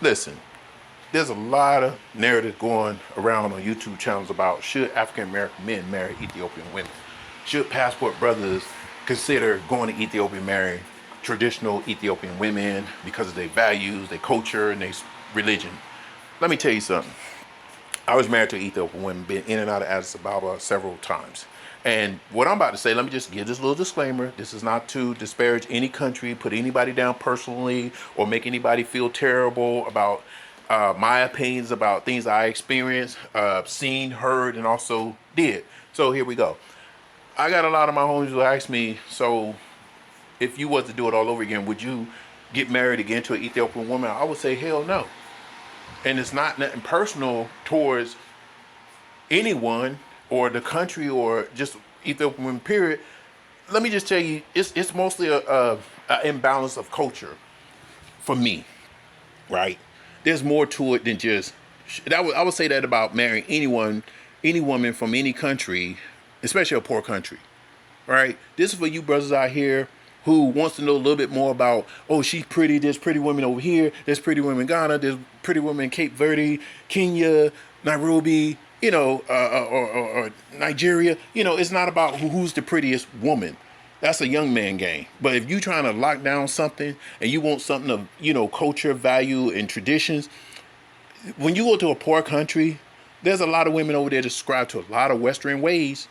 Listen, there's a lot of narrative going around on YouTube channels about should African American men marry Ethiopian women? Should passport brothers consider going to Ethiopia and marry traditional Ethiopian women because of their values, their culture, and their religion? Let me tell you something. I was married to an Ethiopian woman, been in and out of Addis Ababa several times. And what I'm about to say, let me just give this little disclaimer. This is not to disparage any country, put anybody down personally, or make anybody feel terrible about my opinions about things I experienced, seen, heard, and also did. So here we go. I got a lot of my homies who ask me, so if you was to do it all over again, would you get married again to an Ethiopian woman? I would say, hell no. And it's not nothing personal towards anyone or the country or just Ethiopian women, period. Let me just tell you, it's mostly a imbalance of culture for me, right? There's more to it than just, I would say that about marrying anyone, any woman from any country, especially a poor country, right? This is for you brothers out here who wants to know a little bit more about, oh, she's pretty, there's pretty women over here, there's pretty women in Ghana, there's pretty women in Cape Verde, Kenya, Nairobi, or Nigeria. It's not about who's the prettiest woman. That's a young man game. But if you're trying to lock down something and you want something of, culture, value, and traditions, when you go to a poor country, there's a lot of women over there that subscribe to a lot of Western ways.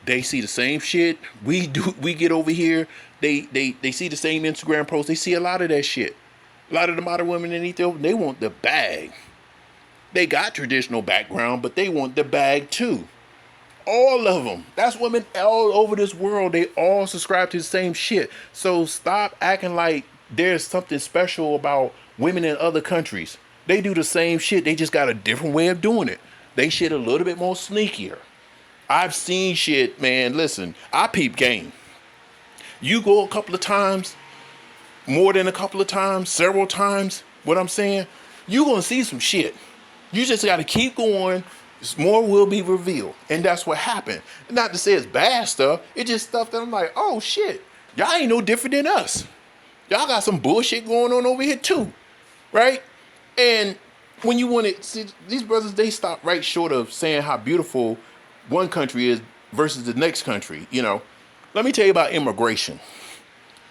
They see the same shit we do. We get over here. They see the same Instagram posts. They see a lot of that shit. A lot of the modern women in Ethiopia, they want the bag. They got traditional background, but they want the bag too. All of them. That's women all over this world. They all subscribe to the same shit. So stop acting like there's something special about women in other countries. They do the same shit. They just got a different way of doing it. They shit a little bit more sneakier. I've seen shit, man. Listen, I peep game. You go a couple of times, more than a couple of times, several times, what I'm saying, you're going to see some shit. You just got to keep going. More will be revealed. And that's what happened. Not to say it's bad stuff. It's just stuff that I'm like, oh shit, y'all ain't no different than us. Y'all got some bullshit going on over here too. Right? And when you want to see these brothers, they stop right short of saying how beautiful one country is versus the next country. Let me tell you about immigration.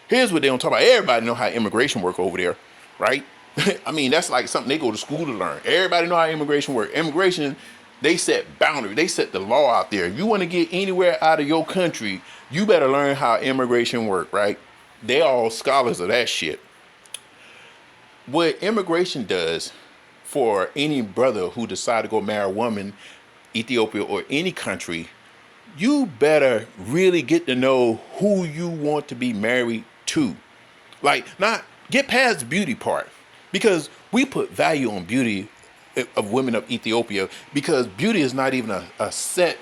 Here's what they don't talk about. Everybody know how immigration work over there, right? I mean, that's like something they go to school to learn. Everybody know how immigration work. Immigration, they set boundaries. They set the law out there. If you want to get anywhere out of your country, you better learn how immigration work, right? They all scholars of that shit. What immigration does for any brother who decide to go marry a woman, Ethiopia or any country, you better really get to know who you want to be married to. Like, not get past the beauty part, because we put value on beauty of women of Ethiopia, because beauty is not even a set.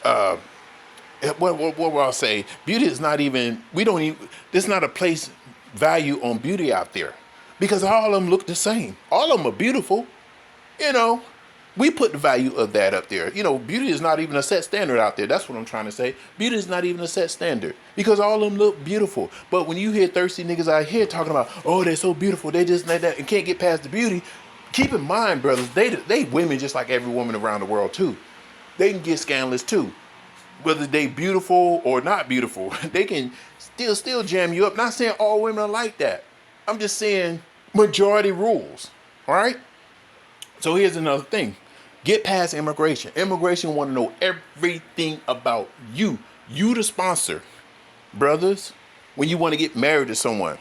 What will I say? Beauty is not even. We don't even. There's not a place value on beauty out there, because all of them look the same. All of them are beautiful. We put the value of that up there. Beauty is not even a set standard out there. That's what I'm trying to say. Beauty is not even a set standard, because all of them look beautiful. But when you hear thirsty niggas out here talking about, oh, they're so beautiful, they just like that, and can't get past the beauty, keep in mind, brothers, they women just like every woman around the world too. They can get scandalous too. Whether they beautiful or not beautiful, they can still jam you up. Not saying all women are like that. I'm just saying majority rules. All right? So here's another thing. Get past immigration. Immigration want to know everything about you. You the sponsor. Brothers, when you want to get married to someone,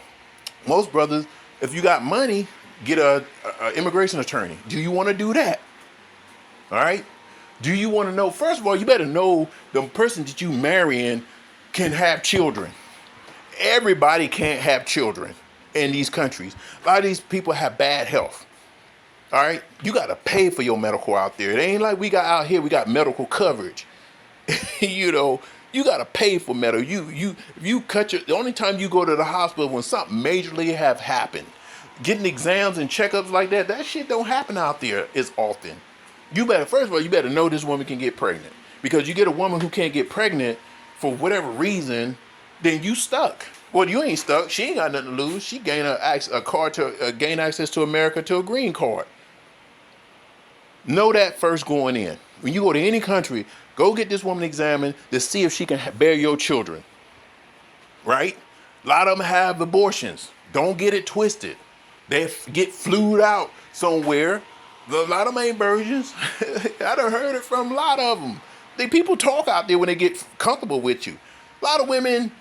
most brothers, if you got money, get a immigration attorney. Do you want to do that? All right? Do you want to know? First of all, you better know the person that you marrying can have children. Everybody can't have children in these countries. A lot of these people have bad health. All right, you got to pay for your medical out there. It ain't like we got out here, we got medical coverage. You got to pay for medical. You cut the only time you go to the hospital when something majorly have happened. Getting exams and checkups like that shit don't happen out there as often. First of all, you better know this woman can get pregnant. Because you get a woman who can't get pregnant for whatever reason, then you stuck. Well, you ain't stuck. She ain't got nothing to lose. She gain access to America to a green card. Know that first going in. When you go to any country, go get this woman examined to see if she can bear your children. Right? A lot of them have abortions. Don't get it twisted. They get flued out somewhere. A lot of them ain't virgins. I done heard it from a lot of them. People talk out there when they get comfortable with you. A lot of women,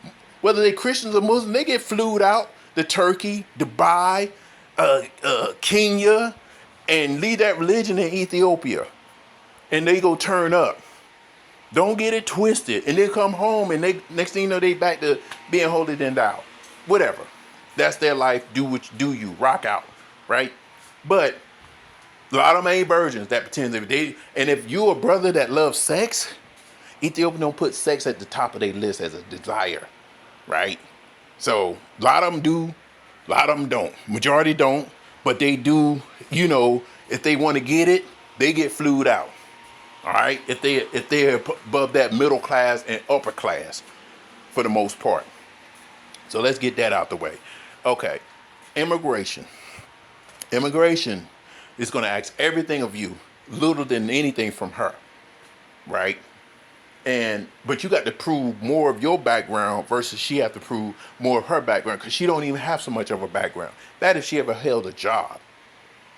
whether they Christians or Muslims, they get flued out to Turkey, Dubai, Kenya, and leave that religion in Ethiopia. And they go turn up. Don't get it twisted. And then come home and they next thing you know, they back to being holier than thou. Whatever. That's their life. Do you. Rock out. Right? But a lot of them ain't virgins that pretend and if you're a brother that loves sex, Ethiopia don't put sex at the top of their list as a desire. Right? So a lot of them do, a lot of them don't. Majority don't, but they do, if they want to get it, they get flued out. All right, if they're above that middle class and upper class, for the most part. So let's get that out the way. Okay, immigration. Immigration is going to ask everything of you, little than anything from her, right? But you got to prove more of your background versus she have to prove more of her background because she don't even have so much of a background. That if she ever held a job.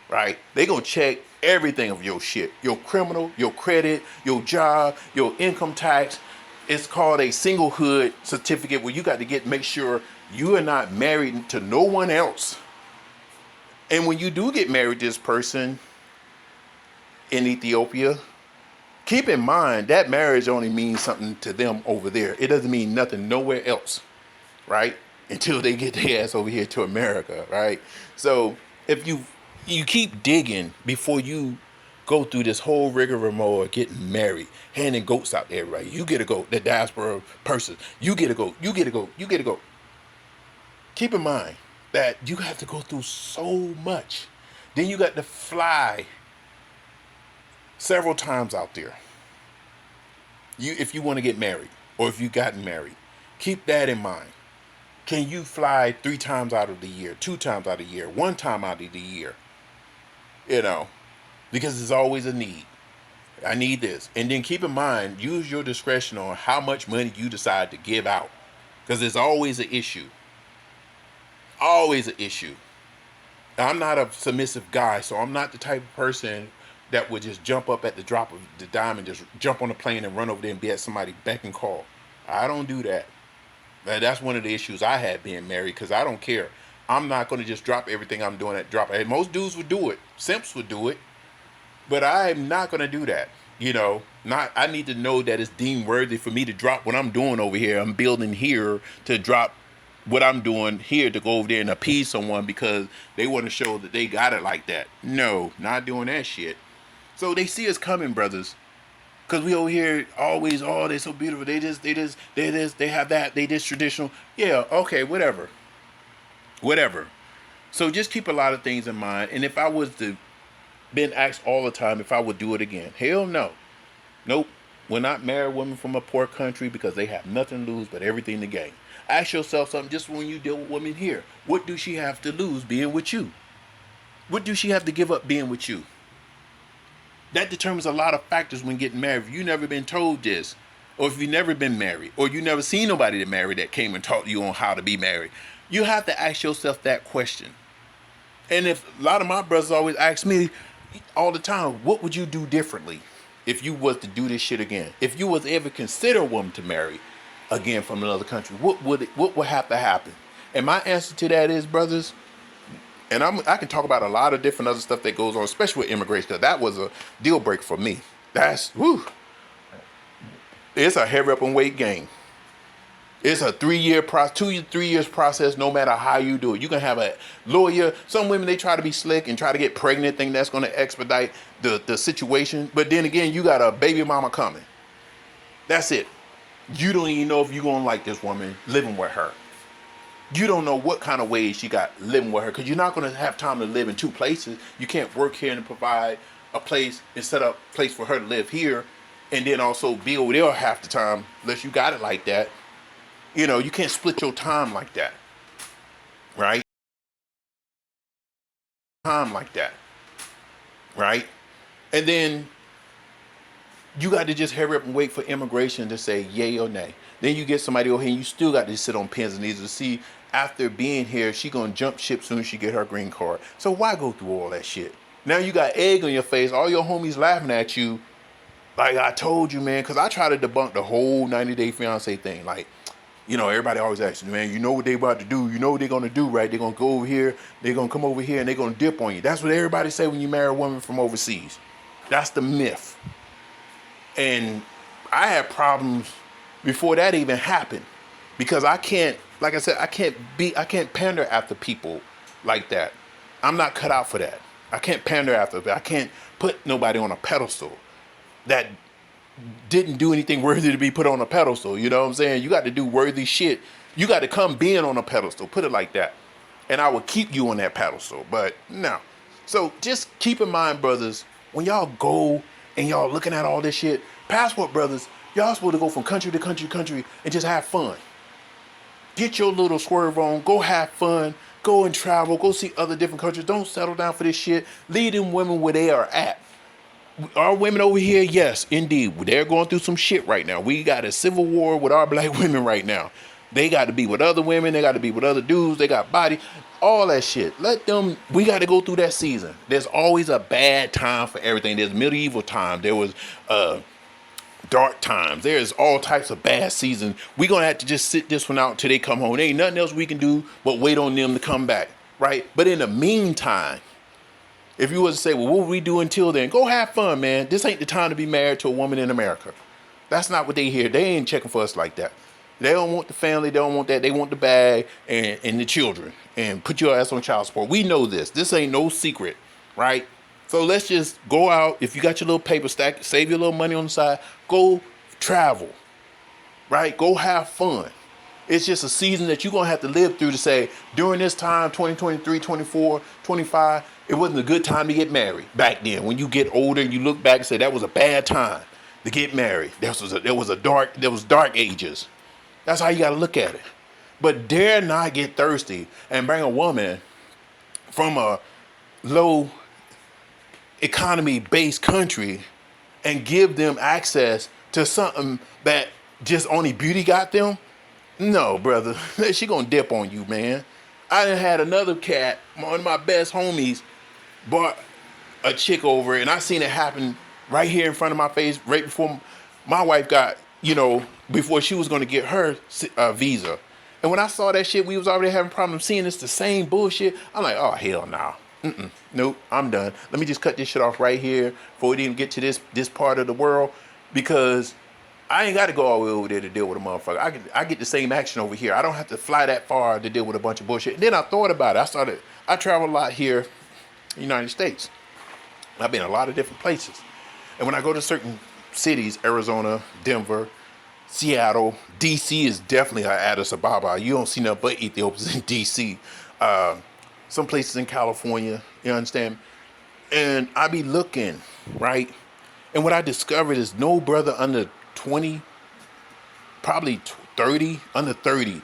Right? They gonna check everything of your shit. Your criminal, your credit, your job, your income tax. It's called a singlehood certificate where you got to make sure you are not married to no one else. And when you do get married to this person in Ethiopia, keep in mind that marriage only means something to them over there. It doesn't mean nothing nowhere else, right? Until they get their ass over here to America, right? So if you keep digging before you go through this whole rigmarole of getting married, handing goats out to everybody. You get a goat, the diaspora person. You get a goat, you get a goat, you get a goat. Keep in mind that you have to go through so much. Then you got to fly several times out there. If you want to get married or if you gotten married, keep that in mind. Can you fly 3 times out of the year, 2 times out of the year, 1 time out of the year? Because there's always a need. I need this. And then keep in mind, use your discretion on how much money you decide to give out. Because there's always an issue. Always an issue. I'm not a submissive guy, so I'm not the type of person that would just jump up at the drop of the dime and just jump on a plane and run over there and be at somebody's beck and call. I don't do that. That's one of the issues I had being married because I don't care. I'm not going to just drop everything I'm doing at drop. And most dudes would do it. Simps would do it. But I'm not going to do that. I need to know that it's deemed worthy for me to drop what I'm doing over here. I'm building here to drop what I'm doing here to go over there and appease someone because they want to show that they got it like that. No, not doing that shit. So they see us coming, brothers. Because we over here always, they're so beautiful. They have that. They just traditional. Yeah, okay, whatever. So just keep a lot of things in mind. And if I was to been asked all the time if I would do it again, hell no. Nope. Will not marry a woman from a poor country because they have nothing to lose but everything to gain. Ask yourself something just when you deal with women here. What do she have to lose being with you? What do she have to give up being with you? That determines a lot of factors when getting married. If you've never been told this, or if you've never been married, or you never seen nobody that married that came and taught you on how to be married, you have to ask yourself that question. And if a lot of my brothers always ask me all the time, what would you do differently if you was to do this shit again? If you was ever consider a woman to marry again from another country, what would have to happen? And my answer to that is, brothers, and I can talk about a lot of different other stuff that goes on, especially with immigration, because that was a deal breaker for me. It's a hurry up and wait game. It's a 3-year process, 2 to 3 years process, no matter how you do it. You can have a lawyer. Some women, they try to be slick and try to get pregnant, think that's going to expedite the situation. But then again, you got a baby mama coming. That's it. You don't even know if you're going to like this woman living with her. You don't know what kind of ways she got living with her because you're not going to have time to live in 2 places. You can't work here and provide a place and set up a place for her to live here and then also be over there half the time unless you got it like that. You can't split your time like that, right? Time like that, right? And then you got to just hurry up and wait for immigration to say yay or nay. Then you get somebody over here and you still got to sit on pins and needles to see after being here, she gonna jump ship soon as she get her green card. So why go through all that shit? Now you got egg on your face, all your homies laughing at you. Like I told you, man, because I try to debunk the whole 90-day fiance thing. Like, everybody always asks, man, you know what they about to do? You know what they're gonna do, right? They're gonna go over here, they're gonna come over here, and they're gonna dip on you. That's what everybody say when you marry a woman from overseas. That's the myth. And I had problems before that even happened because I can't, like I said, I can't pander after people like that. I'm not cut out for that. I can't pander after that. I can't put nobody on a pedestal that didn't do anything worthy to be put on a pedestal. You know what I'm saying? You got to do worthy shit. You got to come being on a pedestal, put it like that. And I will keep you on that pedestal, but no. So just keep in mind, brothers, when y'all go and y'all looking at all this shit, passport brothers, y'all supposed to go from country to country to country and just have fun. Get your little swerve on, go have fun, go and travel, go see other different countries. Don't settle down for this shit. Lead them women where they are at. Our women over here, yes, indeed, they're going through some shit right now. We got a civil war with our black women right now. They got to be with other women. They got to be with other dudes. They got body, all that shit. Let them, we got to go through that season. There's always a bad time for everything. There's medieval time. There was dark times. There's all types of bad seasons. We're going to have to just sit this one out until they come home. There ain't nothing else we can do but wait on them to come back, right? But in the meantime, if you was to say, well, what would we do until then? Go have fun, man. This ain't the time to be married to a woman in America. That's not what they hear. They ain't checking for us like that. They don't want the family. They don't want that. They want the bag and the children and put your ass on child support. We know this. This ain't no secret, right? So let's just go out. If you got your little paper stack, save your little money on the side, go travel, right? Go have fun. It's just a season that you're going to have to live through to say, during this time, 2023, 24, 25, it wasn't a good time to get married back then. When you get older and you look back and say, that was a bad time to get married. There was dark ages. That's how you got to look at it. But dare not get thirsty and bring a woman from a low economy based country and give them access to something that just only beauty got them. No, brother, she gonna dip on you, man. I done had another cat, one of my best homies, brought a chick over, and I seen it happen right here in front of my face, right before my wife got, before she was gonna get her visa. And when I saw that shit, we was already having problems seeing it's the same bullshit. I'm like, oh, hell no. Nope, I'm done. Let me just cut this shit off right here before we even get to this part of the world, because I ain't got to go all the way over there to deal with a motherfucker. I get the same action over here. I don't have to fly that far to deal with a bunch of bullshit. And then I thought about it. I travel a lot here in the United States. I've been a lot of different places. And when I go to certain cities, Arizona, Denver, Seattle, DC is definitely an Addis Ababa. You don't see nothing but Ethiopians in DC. Some places in California, you understand? And I be looking, right? And what I discovered is no brother under 20, probably 30, under 30.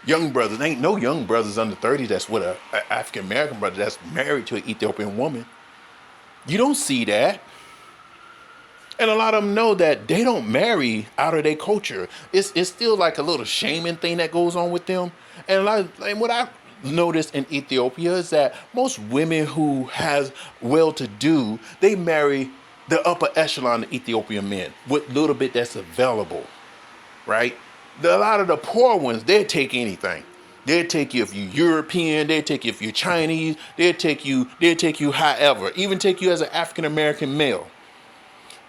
Young brothers, ain't no young brothers under 30 that's with a African American brother that's married to an Ethiopian woman. You don't see that. And a lot of them know that they don't marry out of their culture. It's still like a little shaming thing that goes on with them. And what I noticed in Ethiopia is that most women who has well-to-do, they marry the upper echelon of Ethiopian men with little bit that's available, right? A lot of the poor ones, they'll take anything. They'll take you if you're European, they'll take you if you're Chinese, they'll take you however, even take you as an African American male.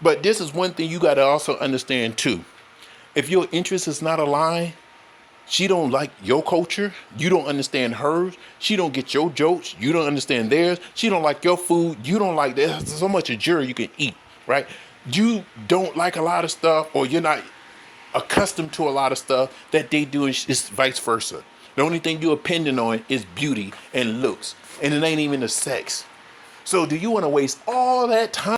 But this is one thing you got to also understand too. If your interest is not aligned, she don't like your culture, you don't understand hers, she don't get your jokes, you don't understand theirs, she don't like your food, you don't like that. There's so much of jury you can eat, right? You don't like a lot of stuff, or you're not accustomed to a lot of stuff that they do, is vice versa. The only thing you're depending on is beauty and looks, and it ain't even the sex. So do you want to waste all that time